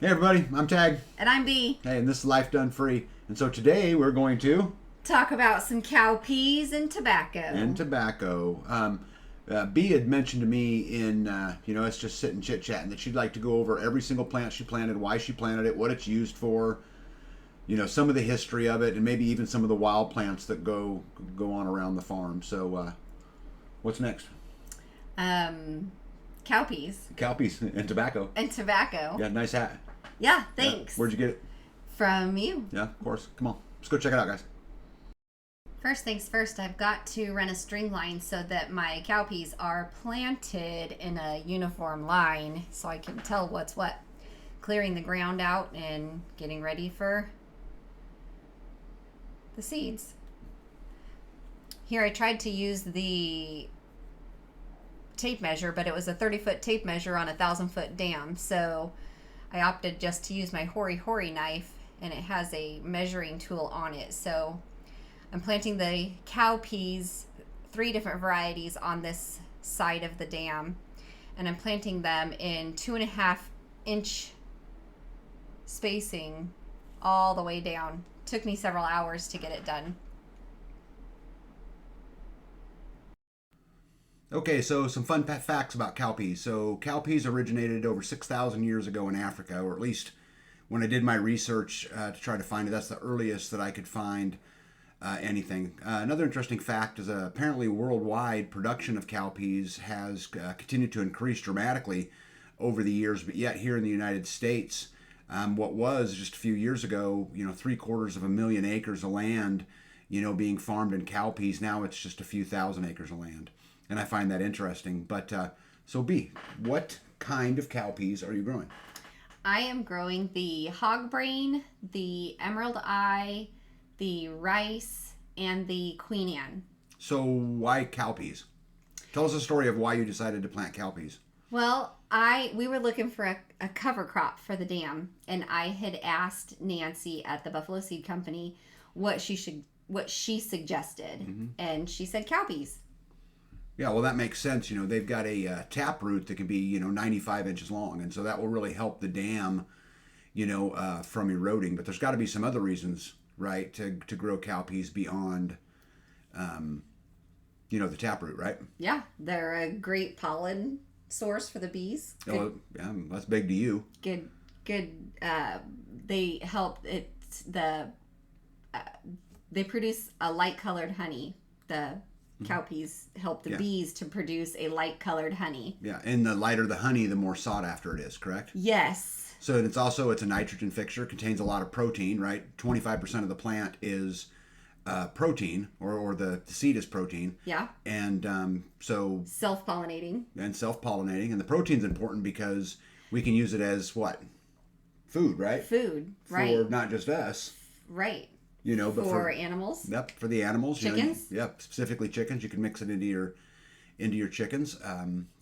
Hey everybody, I'm Tag. And I'm Bee. Hey, and this is Life Done Free. And so today we're going to... Talk about some cowpeas and tobacco. Bee had mentioned to me in, us just sitting chit-chatting that she'd like to go over every single plant she planted, why she planted it, what it's used for, some of the history of it, and maybe even some of the wild plants that go on around the farm. So, what's next? Cowpeas. Cowpeas and tobacco. And tobacco. Yeah, nice hat. Yeah, thanks. Yeah. Where'd you get it? From you. Yeah, of course. Come on. Let's go check it out, guys. First things first, I've got to run a string line so that my cowpeas are planted in a uniform line so I can tell what's what. Clearing the ground out and getting ready for the seeds. Here I tried to use the tape measure, but it was a 30-foot tape measure on a 1,000-foot dam, so I opted just to use my hori knife, and it has a measuring tool on it. So I'm planting the cowpeas, 3 different varieties, on this side of the dam, and I'm planting them in 2.5-inch spacing all the way down. Took me several hours to get it done. Okay, so some fun facts about cowpeas. So cowpeas originated over 6,000 years ago in Africa, or at least when I did my research to try to find it, that's the earliest that I could find anything. Another interesting fact is apparently worldwide production of cowpeas has continued to increase dramatically over the years, but yet here in the United States, what was just a few years ago, 750,000 acres of land, being farmed in cowpeas, now it's just a few thousand acres of land. And I find that interesting. But so B, what kind of cowpeas are you growing? I am growing the hog brain, the emerald eye, the rice, and the Queen Anne. So why cowpeas? Tell us the story of why you decided to plant cowpeas. Well, we were looking for a cover crop for the dam, and I had asked Nancy at the Buffalo Seed Company what she suggested, Mm-hmm. and she said cowpeas. Yeah, well, that makes sense. They've got a tap root that can be, 95 inches long. And so that will really help the dam, from eroding. But there's got to be some other reasons, right, to grow cowpeas beyond, the tap root, right? Yeah, they're a great pollen source for the bees. Good, Oh, yeah, that's big to you. good. They help they produce a light-colored honey. The cowpeas help the bees to produce a light-colored honey. Yeah, and the lighter the honey, the more sought after it is, correct? Yes. So it's a nitrogen fixture, contains a lot of protein, right? 25% of the plant is protein, or the seed is protein. Yeah. And so... Self-pollinating. And self-pollinating. And the protein's important because we can use it as what? Food, right? Food, right. For not just us. Right. But for animals. Yep, for the animals. Chickens. Yep, specifically chickens. You can mix it into your chickens.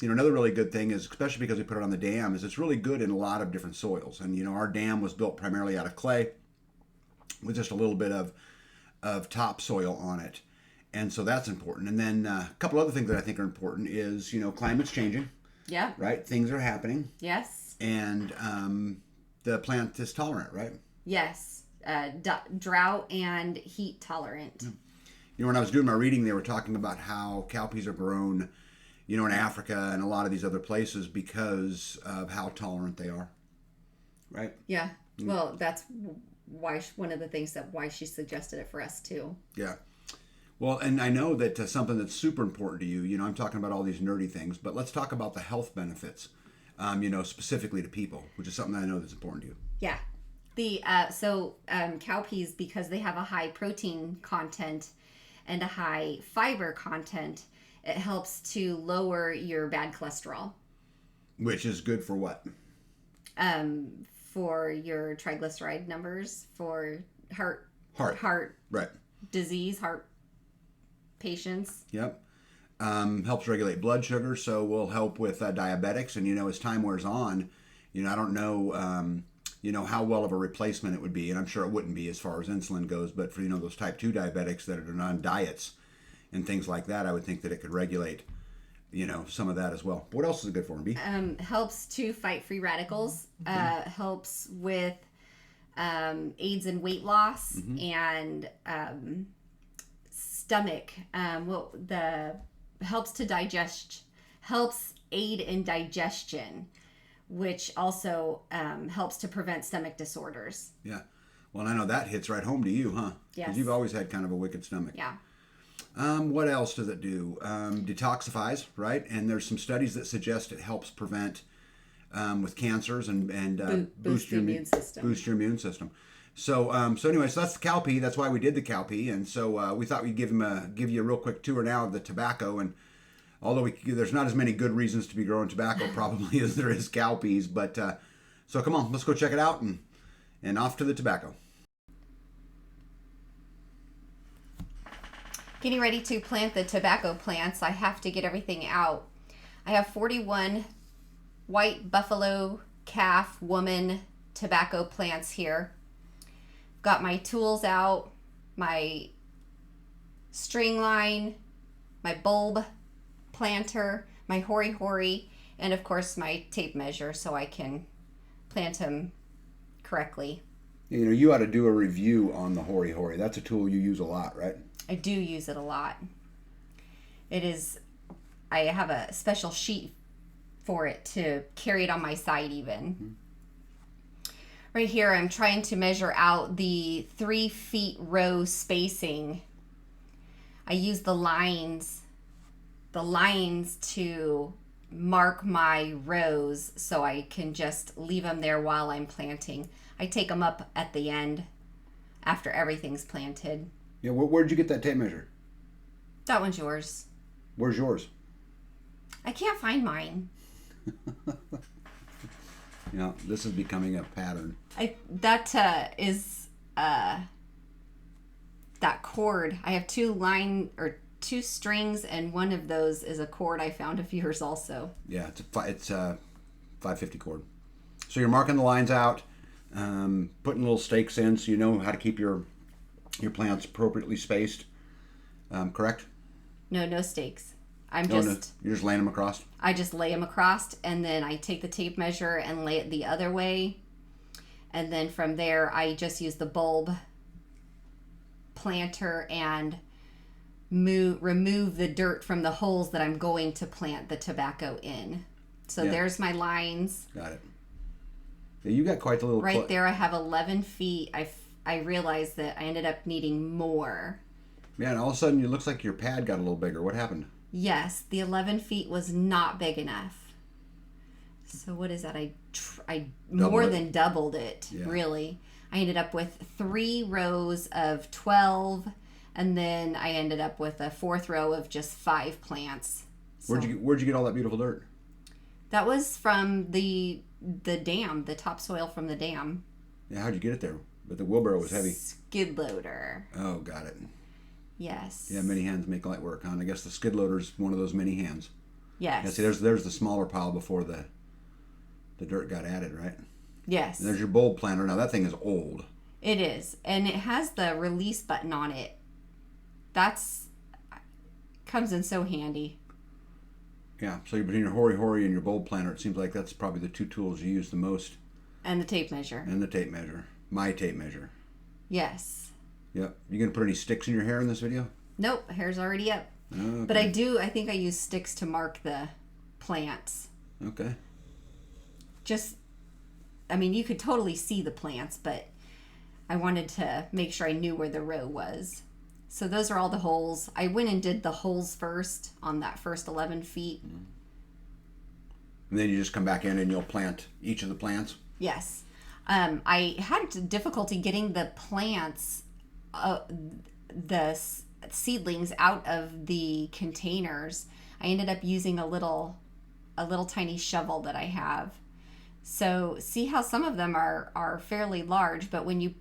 Another really good thing is, especially because we put it on the dam, is it's really good in a lot of different soils. And our dam was built primarily out of clay, with just a little bit of topsoil on it, and so that's important. And then a couple other things that I think are important is climate's changing. Yeah. Right. Things are happening. Yes. And the plant is tolerant, right? Yes. Drought and heat tolerant. When I was doing my reading, they were talking about how cowpeas are grown, in Africa and a lot of these other places because of how tolerant they are. Right? Yeah. Well, that's why one of the things why she suggested it for us too. Yeah. Well, and I know that something that's super important to you, I'm talking about all these nerdy things, but let's talk about the health benefits, specifically to people, which is something that I know that's important to you. Yeah. The cowpeas, because they have a high protein content and a high fiber content, it helps to lower your bad cholesterol. Which is good for what? For your triglyceride numbers, for heart right. disease, heart patients. Yep. Helps regulate blood sugar, so will help with diabetics. And as time wears on, I don't know. How well of a replacement it would be, and I'm sure it wouldn't be as far as insulin goes, but for, those type 2 diabetics that are on diets and things like that, I would think that it could regulate some of that as well. What else is it good for, B? Helps to fight free radicals. Helps with aids in weight loss and stomach. Helps to digest. Helps aid in digestion, which also helps to prevent stomach disorders. Yeah. Well, I know that hits right home to you, huh? Yes. Because you've always had kind of a wicked stomach. Yeah. What else does it do? Detoxifies, right? And there's some studies that suggest it helps prevent with cancers and boost your immune system. Boost your immune system. So anyway, so that's the cowpea. That's why we did the cowpea, and so we thought we'd give you a real quick tour now of the tobacco. And although there's not as many good reasons to be growing tobacco probably as there is cowpeas, but so come on, let's go check it out and off to the tobacco. Getting ready to plant the tobacco plants, I have to get everything out. I have 41 white buffalo calf woman tobacco plants here. Got my tools out, my string line, my bulb planter, my hori-hori, and of course my tape measure so I can plant them correctly. You ought to do a review on the hori-hori. That's a tool you use a lot, right? I do use it a lot. I have a special sheet for it to carry it on my side even. Right here, I'm trying to measure out the 3 feet row spacing. I use the lines to mark my rows so I can just leave them there while I'm planting. I take them up at the end after everything's planted. Yeah, where'd you get that tape measure? That one's yours. Where's yours? I can't find mine. This is becoming a pattern. That cord. I have 2 strings, and one of those is a cord I found of yours also. Yeah, it's a 550 cord. So you're marking the lines out, putting little stakes in so you know how to keep your plants appropriately spaced. Correct? No stakes. You're just laying them across? I just lay them across, and then I take the tape measure and lay it the other way. And then from there, I just use the bulb planter and remove the dirt from the holes that I'm going to plant the tobacco in. So there's my lines. Got it. Yeah, you got quite the little... Right there, I have 11 feet. I realized that I ended up needing more. Yeah, and all of a sudden, it looks like your pad got a little bigger. What happened? Yes, the 11 feet was not big enough. So what is that? I more than doubled it, really. I ended up with 3 rows of 12, and then I ended up with a 4th row of just 5 plants. So where'd you get all that beautiful dirt? That was from the dam, the topsoil from the dam. Yeah, how'd you get it there? But the wheelbarrow was heavy. Skid loader. Oh, got it. Yes. Yeah, many hands make light work, huh? And I guess the skid loader's one of those many hands. Yes. Yeah, see, there's the smaller pile before the dirt got added, right? Yes. And there's your bulb planter. Now, that thing is old. It is. And it has the release button on it. Comes in so handy. Yeah, so between your hori-hori and your bulb planter, it seems like that's probably the 2 tools you use the most. And the tape measure. And the tape measure. My tape measure. Yes. Yep. You gonna put any sticks in your hair in this video? Nope, hair's already up. Okay. But I think I use sticks to mark the plants. Okay. You could totally see the plants, but I wanted to make sure I knew where the row was. So those are all the holes. I went and did the holes first on that first 11 feet. And then you just come back in and you'll plant each of the plants? Yes. I had difficulty getting the plants, the seedlings out of the containers. I ended up using a little tiny shovel that I have. So see how some of them are fairly large, but when you,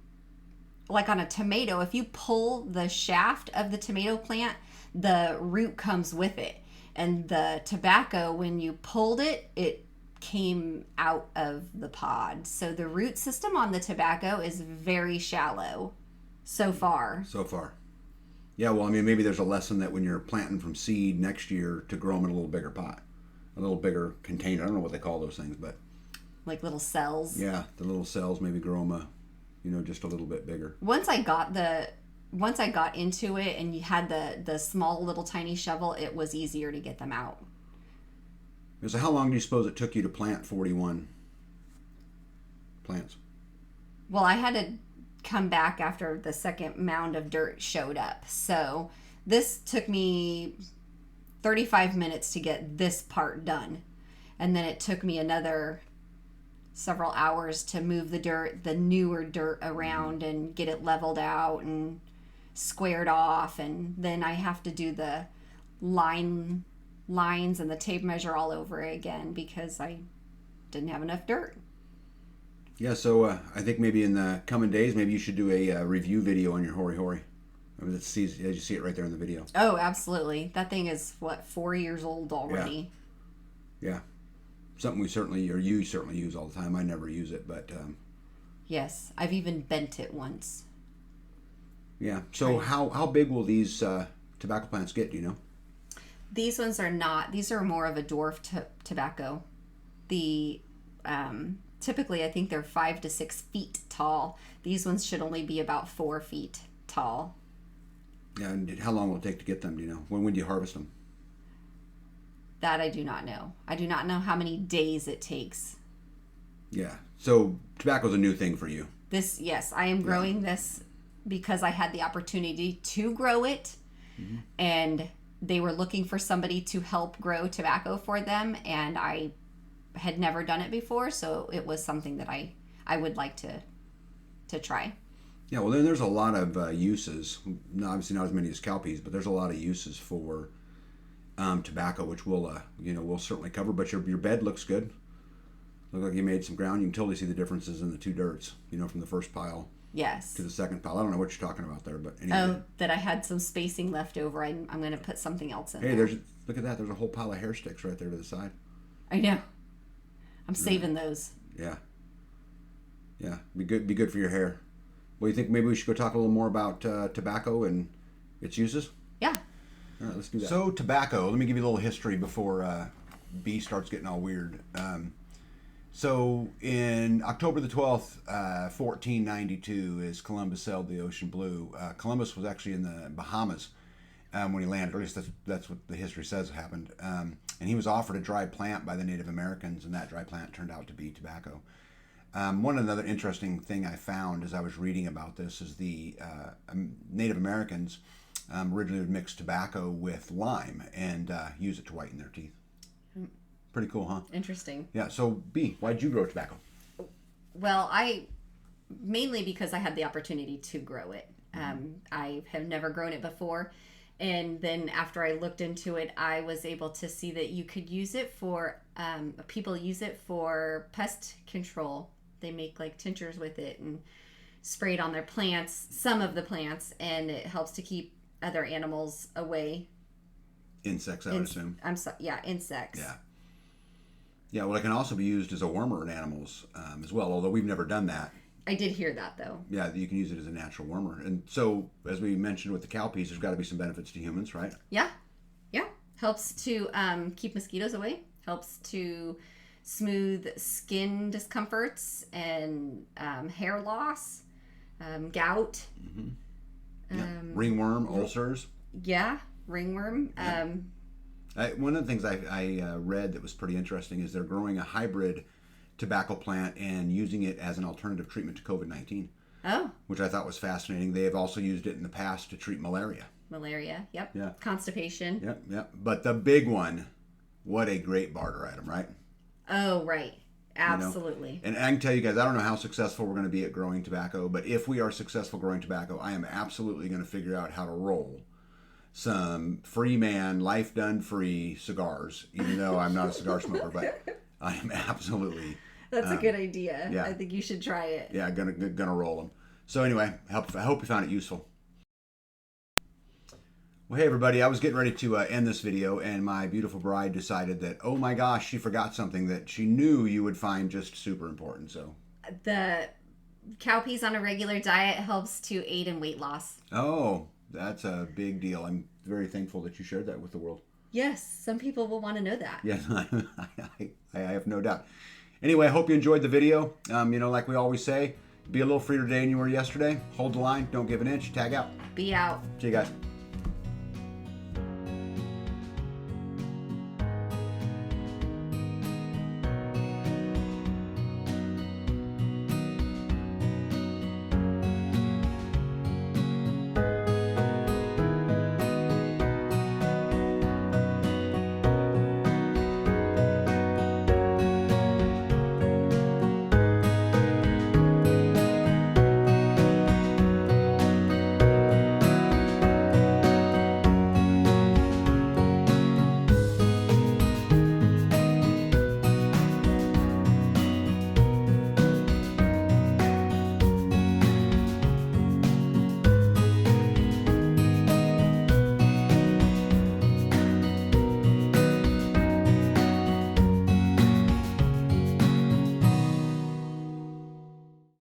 like on a tomato, if you pull the shaft of the tomato plant, the root comes with it. And the tobacco, when you pulled it, it came out of the pod. So the root system on the tobacco is very shallow so far. So far. Yeah, well, I mean, maybe there's a lesson that when you're planting from seed next year to grow them in a little bigger pot, a little bigger container. I don't know what they call those things, but Like little cells. yeah, the little cells maybe grow them just a little bit bigger. Once I got into it and you had the small little tiny shovel, it was easier to get them out. So how long do you suppose it took you to plant 41 plants? Well, I had to come back after the second mound of dirt showed up. So this took me 35 minutes to get this part done. And then it took me another several hours to move the newer dirt around and get it leveled out and squared off. And then I have to do the lines and the tape measure all over again because I didn't have enough dirt. Yeah, so I think maybe in the coming days, maybe you should do a review video on your Hori Hori. I mean, as you see it right there in the video. Oh, absolutely. That thing is, 4 years old already? Yeah. Something you certainly use all the time. I never use it, but... Yes, I've even bent it once. Yeah, so right. How big will these tobacco plants get, do you know? These ones are not. These are more of a dwarf tobacco. The... Typically, I think they're 5 to 6 feet tall. These ones should only be about 4 feet tall. Yeah, and how long will it take to get them, do you know? When do you harvest them? That I do not know. I do not know how many days it takes. Yeah, so tobacco's a new thing for you. Yes, I am growing this because I had the opportunity to grow it, and they were looking for somebody to help grow tobacco for them, and I had never done it before, so it was something that I would like to try. Yeah, well, then there's a lot of uses. Obviously, not as many as cowpeas, but there's a lot of uses for tobacco, which we'll certainly cover. But your bed looks good. Look like you made some ground. You can totally see the differences in the two dirts. From the first pile. Yes. To the second pile. I don't know what you're talking about there, but anyway. That I had some spacing left over. I'm going to put something else in. Hey, there. Look at that. There's a whole pile of hair sticks right there to the side. I know. I'm saving those. Yeah. Yeah. Be good for your hair. Well, you think maybe we should go talk a little more about tobacco and its uses? Yeah. All right, let's do that. So tobacco, let me give you a little history before B starts getting all weird. So in October the 12th, 1492, as Columbus sailed the ocean blue, Columbus was actually in the Bahamas when he landed, or at least that's what the history says happened. And he was offered a dry plant by the Native Americans, and that dry plant turned out to be tobacco. Another interesting thing I found as I was reading about this is the Native Americans originally would mix tobacco with lime and use it to whiten their teeth. Pretty cool, huh? Interesting. Yeah, so B, why'd you grow tobacco? Well, mainly because I had the opportunity to grow it. I have never grown it before. And then after I looked into it, I was able to see that you could use it for, people use it for pest control. They make like tinctures with it and spray it on their plants, some of the plants, and it helps to keep other animals away. Insects, I would assume. Insects. Yeah. Yeah, well, it can also be used as a wormer in animals as well, although we've never done that. I did hear that, though. Yeah, you can use it as a natural wormer. And so, as we mentioned with the cowpeas, there's got to be some benefits to humans, right? Yeah. Helps to keep mosquitoes away. Helps to smooth skin discomforts and hair loss, gout. Yeah. Ringworm, ulcers. Yeah, ringworm. Yeah. One of the things I read that was pretty interesting is they're growing a hybrid tobacco plant and using it as an alternative treatment to COVID-19. Oh. Which I thought was fascinating. They have also used it in the past to treat malaria. Malaria, yep. Yeah. Constipation. Yep. But the big one, what a great barter item, right? Oh, right. Absolutely. And I can tell you guys, I don't know how successful we're going to be at growing tobacco, but if we are successful growing tobacco, I am absolutely going to figure out how to roll some free man, life done free cigars, even though I'm not a cigar smoker, but I am absolutely... That's a good idea. Yeah. I think you should try it. Yeah, gonna roll them. So anyway, I hope you found it useful. Well, hey everybody, I was getting ready to end this video, and my beautiful bride decided that, oh my gosh, she forgot something that she knew you would find just super important. So the cowpeas on a regular diet helps to aid in weight loss. Oh, That's a big deal. I'm very thankful that you shared that with the world. Yes, some people will want to know that. Yes, I have no doubt. Anyway, I hope you enjoyed the video. Like we always say, be a little freer today than you were yesterday. Hold the line. Don't give an inch. Tag out. Be out. See you guys.